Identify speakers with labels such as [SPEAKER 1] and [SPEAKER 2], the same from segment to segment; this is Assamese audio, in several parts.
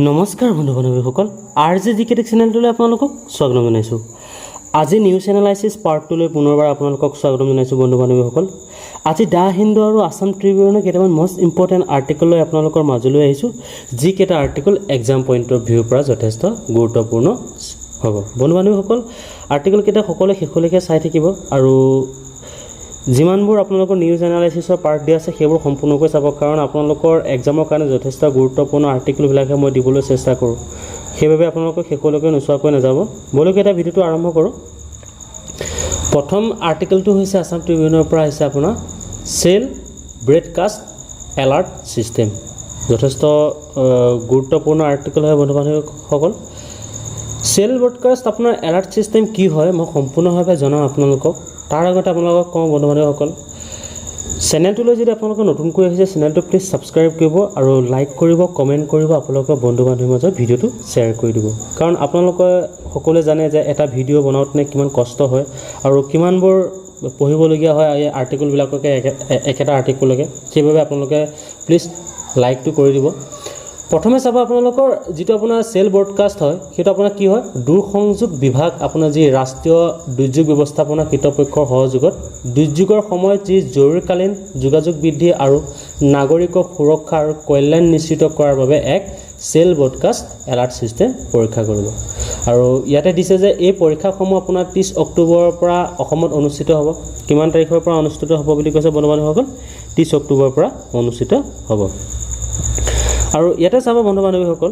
[SPEAKER 1] নমস্কাৰ বন্ধু বান্ধৱীসকল, RJ জিকেটেক চেনেলটোলৈ আপোনালোকক স্বাগতম জনাইছোঁ। আজি নিউজ এনালাইচিছ পাৰ্ট 2লৈ পুনৰবাৰ আপোনালোকক স্বাগতম জনাইছোঁ বন্ধু বান্ধৱীসকল। আজি দ্য হিন্দু আৰু আছাম ট্ৰিবিউনৰ কেইটামান মষ্ট ইম্পৰ্টেণ্ট আৰ্টিকল লৈ আপোনালোকৰ মাজলৈ আহিছোঁ, যিকেইটা আৰ্টিকল এক্সাম পইণ্টৰ ভিউৰ পৰা যথেষ্ট গুৰুত্বপূৰ্ণ হ'ব। বন্ধু বান্ধৱীসকল, আৰ্টিকলকেইটা সকলোৱে শেষলৈকে চাই থাকিব আৰু যিমানবোৰ আপোনালোকৰ নিউজ এনালাইচিছৰ পাৰ্ট দিয়া আছে সেইবোৰ সম্পূৰ্ণকৈ চাব, কাৰণ আপোনালোকৰ এক্সামৰ কাৰণে যথেষ্ট গুৰুত্বপূৰ্ণ আৰ্টিকলবিলাকহে মই দিবলৈ চেষ্টা কৰোঁ। সেইবাবে আপোনালোকক শেষলৈকে নোচোৱাকৈ নাযাব। ব'লক এটা ভিডিঅ'টো আৰম্ভ কৰোঁ। প্ৰথম আৰ্টিকলটো হৈছে আছাম ট্ৰিবিউনৰ পৰা আহিছে আপোনাৰ চেল ব্ৰডকাষ্ট এলাৰ্ট ছিষ্টেম। যথেষ্ট গুৰুত্বপূৰ্ণ আৰ্টিকল হয় বন্ধু বান্ধৱীসকল। চেল ব্ৰডকাষ্ট আপোনাৰ এলাৰ্ট ছিষ্টেম কি হয় মই সম্পূৰ্ণভাৱে জনাম আপোনালোকক। তাৰ আগতে আপোনালোকক কওঁ বন্ধু বান্ধৱীসকল, চেনেলটোলৈ যদি আপোনালোকে নতুনকৈ আহিছে চেনেলটো প্লিজ ছাবস্ক্ৰাইব কৰিব আৰু লাইক কৰিব, কমেণ্ট কৰিব, আপোনালোকৰ বন্ধু বান্ধৱীৰ মাজত ভিডিঅ'টো শ্বেয়াৰ কৰি দিব। কাৰণ আপোনালোকে সকলোৱে জানে যে এটা ভিডিঅ' বনাওঁতে কিমান কষ্ট হয় আৰু কিমানবোৰ পঢ়িবলগীয়া হয় এই আৰ্টিকলবিলাককে একেটা আৰ্টিকললৈকে। সেইবাবে আপোনালোকে প্লিজ লাইকটো কৰি দিব। প্ৰথমে চাব আপোনালোকৰ যিটো আপোনাৰ চেল ব্ৰডকাষ্ট হয় সেইটো আপোনাৰ কি হয়, দূৰসংযোগ বিভাগ আপোনাৰ যি ৰাষ্ট্ৰীয় দুৰ্যোগ ব্যৱস্থাপনা কৰ্তৃপক্ষৰ সহযোগত দুৰ্যোগৰ সময়ত যি জৰুৰীকালীন যোগাযোগ বৃদ্ধি আৰু নাগৰিকৰ সুৰক্ষা আৰু কল্যাণ নিশ্চিত কৰাৰ বাবে এক চেল ব্ৰডকাষ্ট এলাৰ্ট ছিষ্টেম পৰীক্ষা কৰিব। আৰু ইয়াতে দিছে যে এই পৰীক্ষাসমূহ আপোনাৰ 30 অক্টোবৰৰ পৰা অসমত অনুষ্ঠিত হ'ব। কিমান তাৰিখৰ পৰা অনুষ্ঠিত হ'ব বুলি কৈছে বন্ধু বান্ধৱীসকল, 30 অক্টোবৰৰ পৰা অনুষ্ঠিত হ'ব। আৰু ইয়াতে চাব বন্ধু বান্ধৱীসকল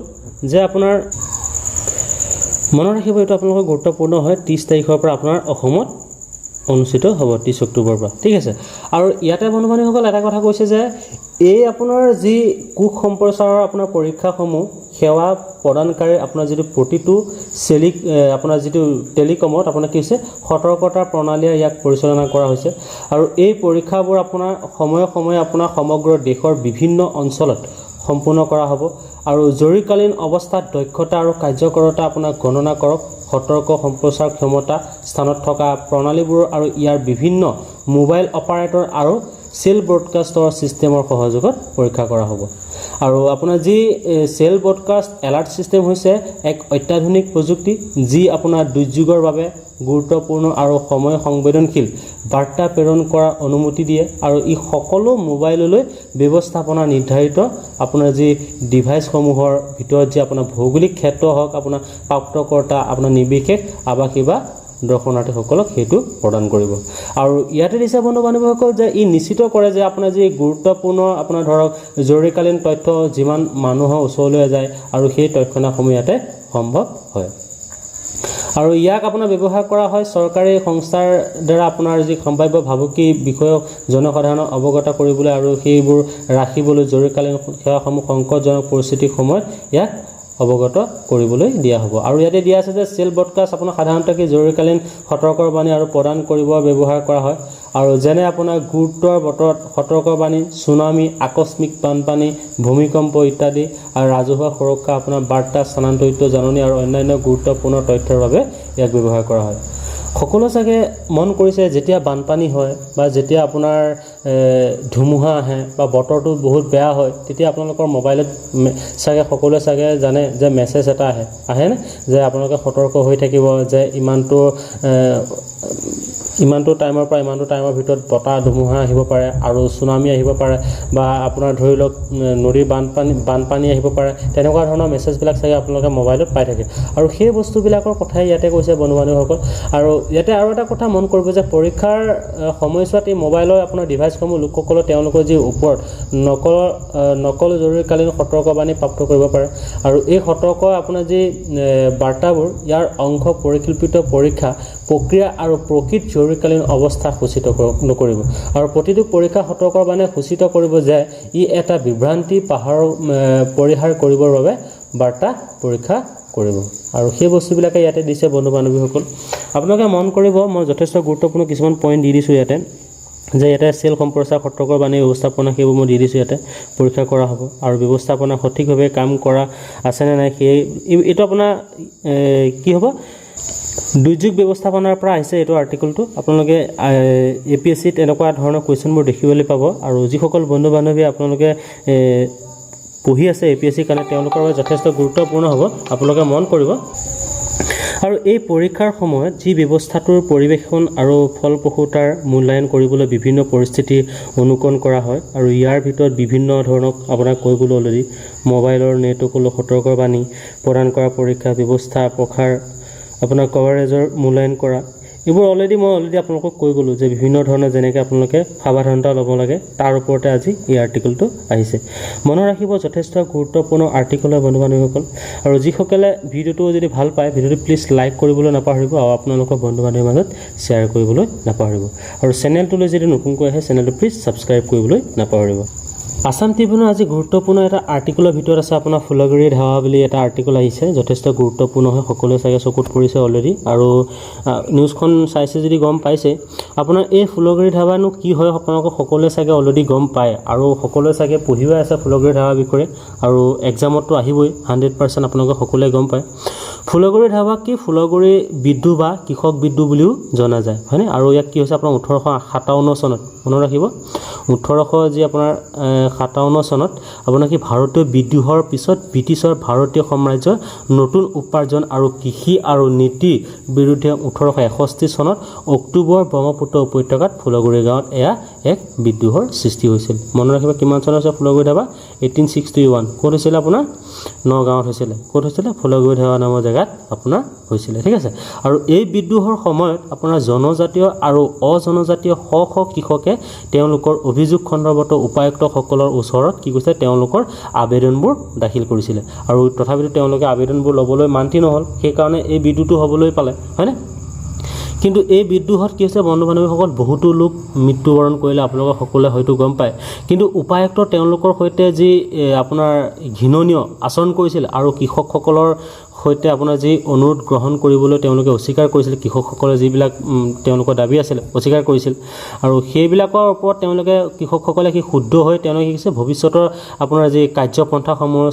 [SPEAKER 1] যে আপোনাৰ মনত ৰাখিব, এইটো আপোনালোকৰ গুৰুত্বপূৰ্ণ হয়, 30 তাৰিখৰ পৰা আপোনাৰ অসমত অনুষ্ঠিত হ'ব, 30 অক্টোবৰৰ পৰা, ঠিক আছে। আৰু ইয়াতে বন্ধু বান্ধৱীসকল এটা কথা কৈছে যে এই আপোনাৰ যি কোষ সম্প্ৰচাৰৰ আপোনাৰ পৰীক্ষাসমূহ সেৱা প্ৰদানকাৰী আপোনাৰ যিটো প্ৰতিটো আপোনাৰ যিটো টেলিকমত আপোনাৰ কি হৈছে সতৰ্কতা প্ৰণালীৰে ইয়াক পৰিচালনা কৰা হৈছে। আৰু এই পৰীক্ষাবোৰ আপোনাৰ সময়ে সময়ে আপোনাৰ সমগ্ৰ দেশৰ বিভিন্ন অঞ্চলত সম্পূৰ্ণ কৰা হ'ব। আৰু জৰুৰীকালীন অৱস্থাত দক্ষতা আৰু কাৰ্যকৰতা আপোনাক গণনা কৰক সতৰ্ক সম্প্ৰচাৰ ক্ষমতা স্থানত থকা প্ৰণালীবোৰ আৰু ইয়াৰ বিভিন্ন মোবাইল অপাৰেটৰ আৰু চেল ব্ৰডকাষ্টৰ ছিষ্টেমৰ সহযোগত পৰীক্ষা কৰা হ'ব। আৰু আপোনাৰ যি চেল ব্ৰডকাষ্ট এলাৰ্ট ছিষ্টেম হৈছে এক অত্যাধুনিক প্ৰযুক্তি যি আপোনাৰ দুৰ্যোগৰ বাবে গুৰুত্বপূৰ্ণ আৰু সময় সংবেদনশীল বাৰ্তা প্ৰেৰণ কৰাৰ অনুমতি দিয়ে। আৰু ই সকলো মোবাইললৈ ব্যৱস্থাপনা নিৰ্ধাৰিত আপোনাৰ যি ডিভাইচসমূহৰ ভিতৰত যি আপোনাৰ ভৌগোলিক ক্ষেত্ৰ হওক আপোনাৰ প্ৰাপ্তকৰ্তা আপোনাৰ নিৰ্বিশেষ আৱাসী বা দৰ্শনাৰ্থীসকলক সেইটো প্ৰদান কৰিব। আৰু ইয়াতে দিছে বন্ধু বান্ধৱীসকল যে ই নিশ্চিত কৰে যে আপোনাৰ যি গুৰুত্বপূৰ্ণ আপোনাৰ ধৰক জৰুৰীকালীন তথ্য যিমান মানুহৰ ওচৰলৈ যায় আৰু সেই তৎক্ষণাতসমূহ ইয়াতে সম্ভৱ হয়। আৰু ইয়াক আপোনাৰ ব্যৱহাৰ কৰা হয় চৰকাৰী সংস্থাৰ দ্বাৰা আপোনাৰ যি সম্ভাৱ্য ভাবুকি বিষয়ক জনসাধাৰণক অৱগত কৰিবলৈ আৰু সেইবোৰ ৰাখিবলৈ জৰুৰীকালীন সেৱাসমূহ সংকটজনক পৰিস্থিতিৰ সময়ত ইয়াক অৱগত কৰিবলৈ দিয়া হ'ব। আৰু ইয়াতে দিয়া আছে যে চেল ব্ৰডকাষ্ট আপোনাৰ সাধাৰণতে কি জৰুৰীকালীন সতৰ্কবাণী আৰু প্ৰদান কৰিব ব্যৱহাৰ কৰা হয়। আৰু যেনে আপোনাৰ গুৰুত্বৰ বতৰত সতৰ্কবাণী, চুনামি, আকস্মিক বানপানী, ভূমিকম্প ইত্যাদি আৰু ৰাজহুৱা সুৰক্ষা আপোনাৰ বাৰ্তা স্থানান্তৰিত জাননী আৰু অন্যান্য গুৰুত্বপূৰ্ণ তথ্যৰ বাবে ইয়াক ব্যৱহাৰ কৰা হয়। সকলোৱে চাগে মন কৰিছে যেতিয়া বানপানী হয় বা যেতিয়া আপোনাৰ ধুমুহা আহে বা বতৰটো বহুত বেয়া হয় তেতিয়া আপোনালোকৰ মোবাইলত চাগে সকলোৱে চাগে জানে যে মেছেজ এটা আহেনে যে আপোনালোকে সতৰ্ক হৈ থাকিব যে ইমানটো টাইমৰ পৰা ইমানটো টাইমৰ ভিতৰত বতাহ ধুমুহা আহিব পাৰে আৰু চুনামি আহিব পাৰে বা আপোনাৰ ধৰি লওক নদীৰ বানপানী আহিব পাৰে। তেনেকুৱা ধৰণৰ মেছেজবিলাক চাগে আপোনালোকে মোবাইলত পাই থাকে। আৰু সেই বস্তুবিলাকৰ কথাই ইয়াতে কৈছে বন্ধু বান্ধৱীসকল। আৰু ইয়াতে আৰু এটা কথা মন কৰিব যে পৰীক্ষাৰ সময়ছোৱাত এই মোবাইলৰ আপোনাৰ ডিভাইচসমূহ লোকসকলে তেওঁলোকৰ যি ওপৰত নকল জৰুৰীকালীন সতৰ্কবাণী প্ৰাপ্ত কৰিব পাৰে। আৰু এই সতৰ্ক আপোনাৰ যি বাৰ্তাবোৰ ইয়াৰ অংশ পৰিকল্পিত পৰীক্ষা প্ৰক্ৰিয়া আৰু প্ৰকৃত জৰুৰীকালীন অৱস্থা সূচিত নকৰিব। আৰু প্ৰতিটো পৰীক্ষা সতৰ্কবাণী সূচিত কৰিব যে ই এটা বিভ্ৰান্তি পৰিহাৰ কৰিবৰ বাবে বাৰ্তা পৰীক্ষা কৰিব। আৰু সেই বস্তুবিলাকে ইয়াতে দিছে বন্ধু বান্ধৱীসকল। আপোনালোকে মন কৰিব, মই যথেষ্ট গুৰুত্বপূৰ্ণ কিছুমান পইণ্ট দি দিছোঁ ইয়াতে যে ইয়াতে চেল সম্প্ৰচাৰ সতৰ্কবাণী ব্যৱস্থাপনা সেইবোৰ মই দি দিছোঁ ইয়াতে পৰীক্ষা কৰা হ'ব। আৰু ব্যৱস্থাপনা সঠিকভাৱে কাম কৰা আছেনে নাই এইটো আপোনাৰ কি হ'ব দুৰ্যোগ ব্যৱস্থাপনাৰ পৰা আহিছে এইটো আৰ্টিকলটো। আপোনালোকে APSCত এনেকুৱা ধৰণৰ কুৱেশ্যনবোৰ দেখিবলৈ পাব। আৰু যিসকল বন্ধু বান্ধৱী আপোনালোকে পঢ়ি আছে APSC কাৰণে তেওঁলোকৰ বাবে যথেষ্ট গুৰুত্বপূৰ্ণ হ'ব আপোনালোকে মন কৰিব আৰু এই পৰীক্ষাৰ সময়ত যি ব্যৱস্থাটোৰ পৰিৱেশন আৰু ফলপ্ৰসূতাৰ মূল্যায়ন কৰিবলৈ বিভিন্ন পৰিস্থিতি অনুকৰণ কৰা হয় আৰু ইয়াৰ ভিতৰত বিভিন্ন ধৰণক আপোনাক কৈ গ'লো অলৰেডি মোবাইলৰ নেটৱৰ্কলৈ সতৰ্কবাণী প্ৰদান কৰা পৰীক্ষা ব্যৱস্থা প্ৰসাৰ আপোনাৰ কভাৰেজৰ মূল্যায়ন কৰা এইবোৰ মই আপোনালোকক কৈ গ'লো যে বিভিন্ন ধৰণৰ যেনেকৈ আপোনালোকে সাৱধানতা ল'ব লাগে তাৰ ওপৰতে আজি এই আৰ্টিকেলটো আহিছে মনত ৰাখিব যথেষ্ট গুৰুত্বপূৰ্ণ আৰ্টিকেল হয় বন্ধু বান্ধৱীসকল আৰু যিসকলে ভিডিঅ'টো যদি ভাল পায় ভিডিঅ'টো প্লিজ লাইক কৰিবলৈ নাপাহৰিব আৰু আপোনালোকৰ বন্ধু বান্ধৱীৰ মাজত শ্বেয়াৰ কৰিবলৈ নাপাহৰিব আৰু চেনেলটোলৈ যদি নতুনকৈ আহে চেনেলটো প্লিজ ছাবস্ক্ৰাইব কৰিবলৈ নাপাহৰিব আসাম ট্ৰিবিউনৰ আজি গুৰুত্বপূৰ্ণ এটা আৰ্টিকেলৰ ভিতৰত আছে আপোনাৰ ফুলগুৰি ধাৱা বুলি এটা আৰ্টিকেল আহিছে যথেষ্ট গুৰুত্বপূৰ্ণ হয় সকলোৱে চাগে চকুত পৰিছে অলৰেডি আৰু নিউজখন চাইছে যদি গম পাইছে আপোনাৰ এই ফুলগুৰি ধাৱানো কি হয় আপোনালোকে সকলোৱে চাগে অলৰেডি গম পায় আৰু সকলোৱে চাগে পঢ়িও আছে ফুলগুৰি ধাৱাৰ বিষয়ে আৰু এক্সামতো আহিবই 100% আপোনালোকে সকলোৱে গম পায় ফুলগুৰি ধাৱা কি ফুলগুৰি বিদ্যুৎ বা কৃষক বিদ্যুৎ বুলিও জনা যায় হয়নে আৰু ইয়াক কি হৈছে আপোনাৰ 1857 চনত মনত ৰাখিব 1800 যি আপোনাৰ 57 চনত আপোনাৰ কি ভাৰতীয় বিদ্ৰোহৰ পিছত ব্ৰিটিছৰ ভাৰতীয় সাম্ৰাজ্যৰ নতুন উপাৰ্জন আৰু কৃষি আৰু নীতি বিৰুদ্ধে 1861 চনত অক্টোবৰ ব্ৰহ্মপুত্ৰ উপত্যকাত ফুলগুৰি গাঁৱত এয়া এক বিদ্ৰোহৰ সৃষ্টি হৈছিল মনত ৰাখিব কিমান চনত হৈছে ফুলগুৰি ধাৱা 1861 ক'ত হৈছিল আপোনাৰ নগাঁৱত হৈছিল ক'ত হৈছিল ফুলগুৰি ধাৱা নামৰ জেগাত আপোনাৰ হৈছিল ঠিক আছে আৰু এই বিদ্ৰোহৰ সময়ত আপোনাৰ জনজাতীয় আৰু অজনজাতীয় শ কৃষকে তেওঁলোকৰ অভিযোগ সন্দৰ্ভত উপায়ুক্তসকলৰ ওচৰত কি কৈছে তেওঁলোকৰ আবেদনবোৰ দাখিল কৰিছিলে আৰু তথাপিও তেওঁলোকে আবেদনবোৰ ল'বলৈ মান্তি নহল সেই কাৰণে এই বিদ্ৰোহটো হ'বলৈ পালে হয়নে কিন্তু এই বিদ্ৰোহত কি হৈছে বন্ধু বান্ধৱীসকল বহুতো লোক মৃত্যুবৰণ কৰিলে আপোনালোকে সকলোৱে হয়তো গম পায় কিন্তু উপায়ুক্ত তেওঁলোকৰ সৈতে যি আপোনাৰ ঘৃণনীয় আচৰণ কৰিছিল আৰু কৃষকসকলৰ সৈতে আপোনাৰ যি অনুৰোধ গ্ৰহণ কৰিবলৈ তেওঁলোকে অস্বীকাৰ কৰিছিল কৃষকসকলে যিবিলাক তেওঁলোকৰ দাবী আছিল অস্বীকাৰ কৰিছিল আৰু সেইবিলাকৰ ওপৰত তেওঁলোকে কৃষকসকলে কি শুদ্ধ হৈ তেওঁলোকে কি কৈছে ভৱিষ্যতৰ আপোনাৰ যি কাৰ্যপন্থাসমূহ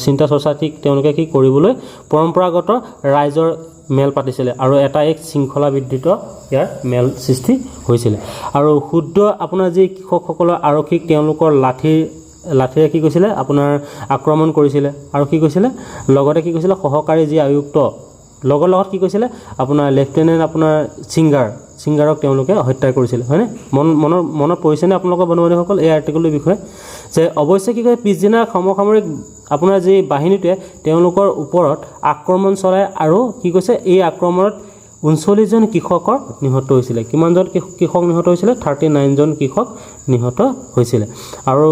[SPEAKER 1] চিন্তা চৰ্চা ঠিক তেওঁলোকে কি কৰিবলৈ পৰম্পৰাগত ৰাইজৰ মেল পাতিছিলে আৰু এটা এক শৃংখলা বিদ্যুৎ ইয়াৰ মেল সৃষ্টি হৈছিলে আৰু শুদ্ধ আপোনাৰ যি কৃষকসকলৰ আৰক্ষীক তেওঁলোকৰ লাঠিৰে কি কৈছিলে আপোনাৰ আক্ৰমণ কৰিছিলে আৰু কি কৈছিলে লগতে কি কৈছিলে সহকাৰী যি আয়ুক্ত লগত কি কৈছিলে আপোনাৰ লেফটেনেণ্ট আপোনাৰ সিংগাৰক তেওঁলোকে হত্যা কৰিছিলে হয়নে মনত পৰিছেনে আপোনালোকৰ বন্ধু বান্ধৱীসকল এই আৰ্টিকেলটোৰ বিষয়ে যে অৱশ্যে কি কয় পিছদিনা সমসামৰিক আপোনাৰ যি বাহিনীটোৱে তেওঁলোকৰ ওপৰত আক্ৰমণ চলায় আৰু কি কৈছে এই আক্ৰমণত 39 জন কৃষকৰ নিহত হৈছিলে কিমানজন কৃষক নিহত হৈছিলে 39 জন কৃষক নিহত হৈছিলে আৰু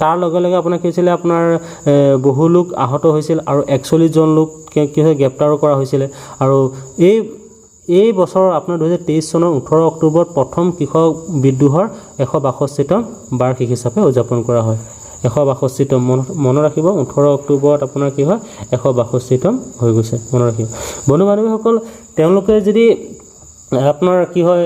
[SPEAKER 1] তাৰ লগে লগে আপোনাৰ কি হৈছিলে আপোনাৰ বহু লোক আহত হৈছিল আৰু 41 জন লোক কি হয় গ্ৰেপ্তাৰ কৰা হৈছিলে আৰু এই বছৰ আপোনাৰ 2023 চনৰ 18 অক্টোবৰত প্ৰথম কৃষক বিদ্ৰোহৰ 162তম বাৰ্ষিক হিচাপে উদযাপন কৰা হয় 162তম মনত ৰাখিব 18 অক্টোবৰত আপোনাৰ কি হয় 162তম হৈ গৈছে মনত ৰাখিব বন্ধু বান্ধৱীসকল তেওঁলোকে যদি আপোনাৰ কি হয়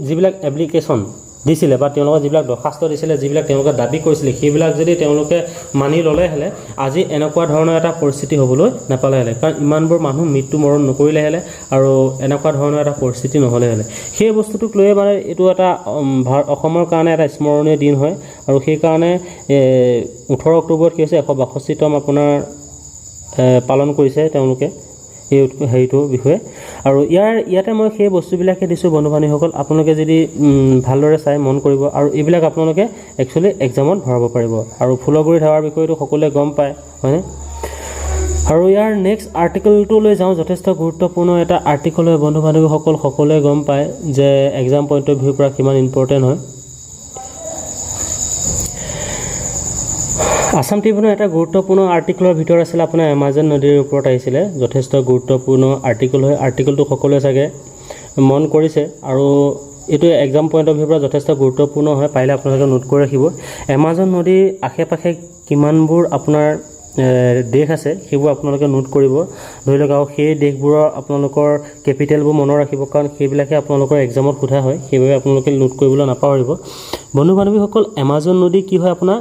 [SPEAKER 1] যিবিলাক এপ্লিকেশ্যন দিছিলে বা তেওঁলোকে যিবিলাক দৰখাস্ত দিছিলে যিবিলাক তেওঁলোকে দাবী কৰিছিলে সেইবিলাক যদি তেওঁলোকে মানি ল'লে হ'লে আজি এনেকুৱা ধৰণৰ এটা পৰিস্থিতি হ'বলৈ নাপালে হ'লে কাৰণ ইমানবোৰ মানুহ মৃত্যুবৰণ নকৰিলে হ'লে আৰু এনেকুৱা ধৰণৰ এটা পৰিস্থিতি নহ'লে হ'লে সেই বস্তুটোক লৈ মানে এইটো এটা অসমৰ কাৰণে এটা স্মৰণীয় দিন হয় আৰু সেইকাৰণে 18 অক্টোবৰত কি হৈছে 162তম আপোনাৰ পালন কৰিছে তেওঁলোকে এই হেৰিটোৰ বিষয়ে আৰু ইয়াতে মই সেই বস্তুবিলাকে দিছোঁ বন্ধু বান্ধৱীসকল আপোনালোকে যদি ভালদৰে চাই মন কৰিব আৰু এইবিলাক আপোনালোকে একচুৱেলি এক্সামত ভৰাব পাৰিব আৰু ফুলগুৰি ধাৱাৰ বিষয়টো সকলোৱে গম পায় হয়নে আৰু ইয়াৰ নেক্সট আৰ্টিকেলটোলৈ যাওঁ যথেষ্ট গুৰুত্বপূৰ্ণ এটা আৰ্টিকেল হয় বন্ধু বান্ধৱীসকল সকলোৱে গম পায় যে এক্সাম পইণ্ট অফ ভিউৰ পৰা কিমান ইম্পৰ্টেণ্ট হয় আসাম ট্ৰিবিউনৰ এটা গুৰুত্বপূৰ্ণ আৰ্টিকেলৰ ভিতৰত আছিলে আপোনাৰ এমাজন নদীৰ ওপৰত আহিছিলে যথেষ্ট গুৰুত্বপূৰ্ণ আৰ্টিকেল হয় আৰ্টিকেলটো সকলোৱে চাগে মন কৰিছে আৰু এইটো এক্সাম পইণ্ট অফ ভিউৰ পৰা যথেষ্ট গুৰুত্বপূৰ্ণ হয় পাৰিলে আপোনালোকে নোট কৰি ৰাখিব এমাজন নদীৰ আশে পাশে কিমানবোৰ আপোনাৰ দেশ আছে সেইবোৰ আপোনালোকে নোট কৰিব ধৰি লওক আৰু সেই দেশবোৰৰ আপোনালোকৰ কেপিটেলবোৰ মনত ৰাখিব কাৰণ সেইবিলাকে আপোনালোকৰ এক্সামত সোধা হয় সেইবাবে আপোনালোকে নোট কৰিবলৈ নাপাহৰিব বন্ধু বান্ধৱীসকল এমাজন নদী কি হয় আপোনাৰ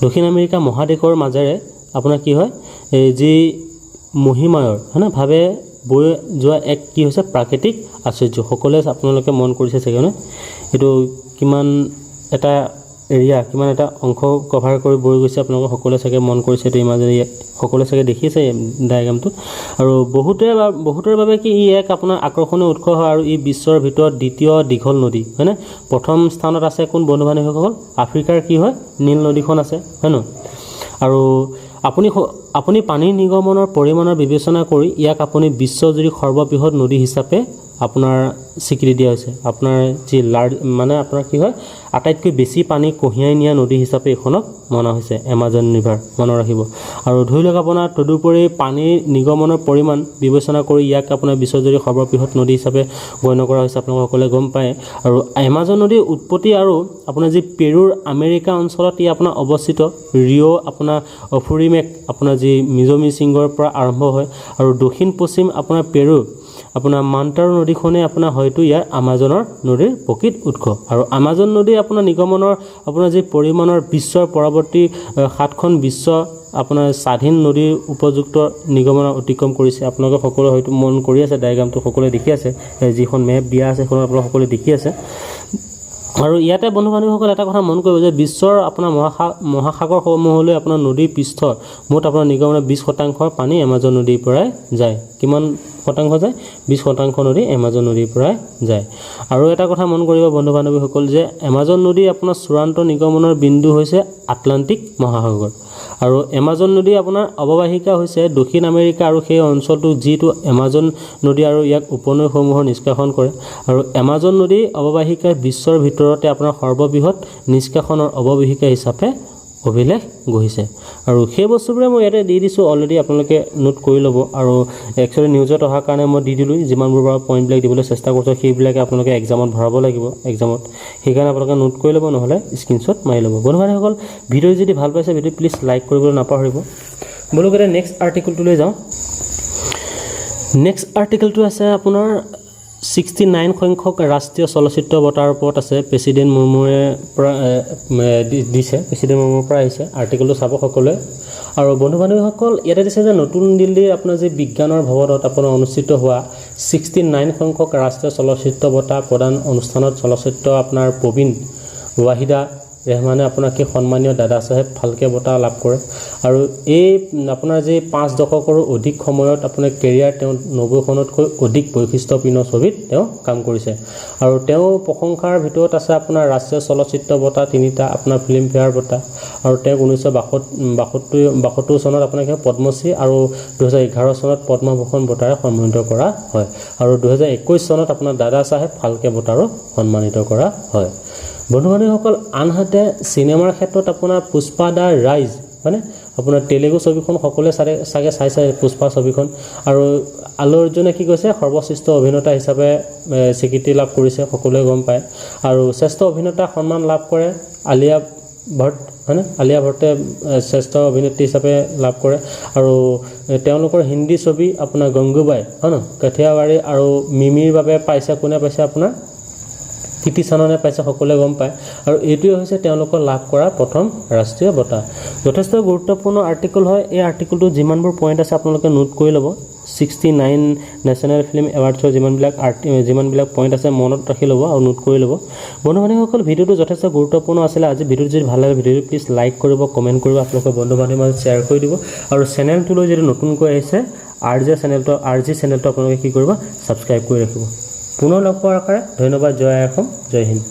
[SPEAKER 1] দক্ষিণ আমেৰিকা মহাদেশৰ মাজেৰে আপোনাৰ কি হয় যি মহিমায়ৰ হয়নে ভাৱে বৈ যোৱা এক কি হৈছে প্ৰাকৃতিক আশ্চৰ্য সকলোৱে আপোনালোকে মন কৰিছে চাগে এইটো কিমান এটা এৰিয়া কিমান এটা অংশ কভাৰ কৰি বৈ গৈছে আপোনালোকে সকলোৱে চাগে মন কৰিছে এইটো ইমাজিনেৰী সকলোৱে চাগে দেখিছে ডায়েগ্ৰামটো আৰু বহুতৰ বাবে কি ই এক আপোনাৰ আকৰ্ষণীয় উৎস হয় আৰু ই বিশ্বৰ ভিতৰত দ্বিতীয় দীঘল নদী হয়নে প্ৰথম স্থানত আছে কোন বন্ধু বান্ধৱীসকল আফ্ৰিকাৰ কি হয় নীল নদীখন আছে হয় ন আৰু আপুনি পানীৰ নিৰ্গমনৰ পৰিমাণৰ বিবেচনা কৰি ইয়াক আপুনি বিশ্বজুৰি সৰ্ববৃহৎ নদী হিচাপে আপোনাৰ স্বীকৃতি দিয়া হৈছে আপোনাৰ যি মানে আপোনাৰ কি হয় আটাইতকৈ বেছি পানী কঢ়িয়াই নিয়া নদী হিচাপে এইখনক মনা হৈছে এমাজন ৰিভাৰ মনত ৰাখিব আৰু ধৰি লওক আপোনাৰ তদুপৰি পানীৰ নিৰ্গমনৰ পৰিমাণ বিবেচনা কৰি ইয়াক আপোনাৰ বিশ্বজুৰি সৰ্ববৃহৎ নদী হিচাপে গণ্য কৰা হৈছে আপোনালোকে সকলোৱে গম পায় আৰু এমাজন নদীৰ উৎপত্তি আৰু আপোনাৰ যি পেৰুৰ আমেৰিকা অঞ্চলত ই আপোনাৰ অৱস্থিত ৰিঅ' আপোনাৰ অফুৰিমেক আপোনাৰ যি মিজমি সিংগৰ পৰা আৰম্ভ হয় আৰু দক্ষিণ পশ্চিম আপোনাৰ পেৰু আপোনাৰ মান্টাৰো নদীখনে আপোনাৰ হয়তো ইয়াৰ আমাজনৰ নদীৰ প্ৰকৃত উৎস আৰু আমাজন নদী আপোনাৰ নিগমনৰ আপোনাৰ যি পৰিমাণৰ বিশ্বৰ পৰৱৰ্তী 7খন বিশ্ব আপোনাৰ স্বাধীন নদীৰ উপযুক্ত নিগমনৰ অতিক্ৰম কৰিছে আপোনালোকে সকলোৱে হয়তো মন কৰি আছে ডায়েগ্ৰামটো সকলোৱে দেখি আছে যিখন মেপ দিয়া আছে সেইখন আপোনালোকে সকলোৱে দেখি আছে আৰু ইয়াতে বন্ধু বান্ধৱীসকল এটা কথা মন কৰিব যে বিশ্বৰ আপোনাৰ মহাসাগৰসমূহলৈ আপোনাৰ নদীৰ পৃষ্ঠৰ মুঠ আপোনাৰ নিগমনৰ 20% পানী এমাজন নদীৰ পৰাই যায় কিমান শতাংশ যায় 20% নদী এমাজন নদীৰ পৰাই যায় আৰু এটা কথা মন কৰিব বন্ধু বান্ধৱীসকল যে এমাজন নদী আপোনাৰ চূড়ান্ত নিগমনৰ বিন্দু হৈছে আটলান্টিক মহাসাগৰ আৰু এমাজন নদী আপোনাৰ অৱবাহিকা হৈছে দক্ষিণ আমেৰিকা আৰু সেই অঞ্চলটো যিটো এমাজন নদী আৰু ইয়াক উপনৈসমূহৰ নিষ্কাশন কৰে আৰু এমাজন নদী অৱবাহিকা বিশ্বৰ ভিতৰতে আপোনাৰ সৰ্ববৃহৎ নিষ্কাশনৰ অৱবাহিকা হিচাপে অভিলেখ গঢ়িছে আৰু সেই বস্তুবোৰে মই ইয়াতে দি দিছোঁ অলৰেডি আপোনালোকে নোট কৰি ল'ব আৰু একচুৱেলি নিউজত অহাৰ কাৰণে মই দি দিলোঁ যিমানবোৰ বাৰু পইণ্টবিলাক দিবলৈ চেষ্টা কৰিছোঁ সেইবিলাকে আপোনালোকে এক্সামত ভৰাব লাগিব এক্সামত সেইকাৰণে আপোনালোকে নোট কৰি ল'ব নহ'লে স্ক্ৰীনশ্বট মাৰি ল'ব বন্ধু বান্ধৱীসকল ভিডিঅ' যদি ভাল পাইছে ভিডিঅ' প্লিজ লাইক কৰিবলৈ নাপাহৰিব বলুকতে নেক্সট আৰ্টিকলটোলৈ যাওঁ নেক্সট আৰ্টিকলটো আছে আপোনাৰ 69 সংখ্যক ৰাষ্ট্ৰীয় চলচ্চিত্ৰ বঁটাৰ ওপৰত আছে প্ৰেছিডেণ্ট মুৰ্মুৱে পৰা দিছে প্ৰেছিডেণ্ট মুৰ্মুৰ পৰা আহিছে আৰ্টিকলটো চাব সকলোৱে আৰু বন্ধু বান্ধৱীসকল ইয়াতে দিছে যে নতুন দিল্লীৰ আপোনাৰ যি বিজ্ঞানৰ ভৱনত আপোনাৰ অনুষ্ঠিত হোৱা 69 সংখ্যক ৰাষ্ট্ৰীয় চলচ্চিত্ৰ বঁটা প্ৰদান অনুষ্ঠানত চলচ্চিত্ৰ আপোনাৰ প্ৰবীণ ৱাহিদা ৰেহমানে আপোনাক সেই সন্মানীয় দাদা চাহেব ফাল্কে বঁটা লাভ কৰে আৰু এই আপোনাৰ যে 5 দশকৰো অধিক সময়ত আপোনাৰ কেৰিয়াৰ তেওঁ 90খনতকৈ অধিক বৈশিষ্ট্যপূৰ্ণ ছবিত তেওঁ কাম কৰিছে আৰু তেওঁ প্ৰশংসাৰ ভিতৰত আছে আপোনাৰ ৰাষ্ট্ৰীয় চলচ্চিত্ৰ বঁটা 3টা আপোনাৰ ফিল্মফেয়াৰ বঁটা আৰু তেওঁ 1972 চনত আপোনাক পদ্মশ্ৰী আৰু 2011 চনত পদ্মভূষণ বঁটাৰে সন্মানিত কৰা হয় আৰু 2021 চনত আপোনাৰ দাদা চাহেব ফাল্কে বঁটাৰো সন্মানিত কৰা হয় বন্ধু বান্ধৱীসকল আনহাতে চিনেমাৰ ক্ষেত্ৰত আপোনাৰ পুষ্পা দা ৰাইজ মানে আপোনাৰ তেলেগু ছবিখন সকলোৱে চাগে চাইছে পুষ্পা ছবিখন আৰু আলু অৰ্জুনে কি কৈছে সৰ্বশ্ৰেষ্ঠ অভিনেতা হিচাপে স্বীকৃতি লাভ কৰিছে সকলোৱে গম পায় আৰু শ্ৰেষ্ঠ অভিনেতা সন্মান লাভ কৰে আলিয়া ভট্ট হয়নে আলিয়া ভট্টে শ্ৰেষ্ঠ অভিনেত্ৰী হিচাপে লাভ কৰে আৰু তেওঁলোকৰ হিন্দী ছবি আপোনাৰ গংগুবাই হয় ন কাঠিয়াৱাৰী আৰু মিমিৰ বাবে পাইছে কোনে পাইছে আপোনাৰ কীৰ্তি চাননে পাইছে সকলোৱে গম পায় আৰু এইটোৱে হৈছে তেওঁলোকৰ লাভ কৰা প্ৰথম ৰাষ্ট্ৰীয় বঁটা যথেষ্ট গুৰুত্বপূৰ্ণ আৰ্টিকল হয় এই আৰ্টিকলটো যিমানবোৰ পইণ্ট আছে আপোনালোকে নোট কৰি ল'ব 69 নেশ্যনেল ফিল্ম এৱাৰ্ডছৰ যিমানবিলাক পইণ্ট আছে মনত ৰাখি ল'ব আৰু নোট কৰি ল'ব বন্ধু বান্ধৱীসকল ভিডিঅ'টো যথেষ্ট গুৰুত্বপূৰ্ণ আছিলে আজি ভিডিঅ'টো যদি ভাল লাগে ভিডিঅ'টো প্লিজ লাইক কৰিব কমেণ্ট কৰিব আপোনালোকৰ বন্ধু বান্ধৱীৰ মাজত শ্বেয়াৰ কৰি দিব আৰু চেনেলটোলৈ যদি নতুনকৈ আহিছে আৰ জি চেনেলটো আপোনালোকে কি কৰিব ছাবস্ক্ৰাইব কৰি ৰাখিব পুনৰ লগ পোৱাৰ আশাৰে ধন্যবাদ জয় অসম জয় হিন্দ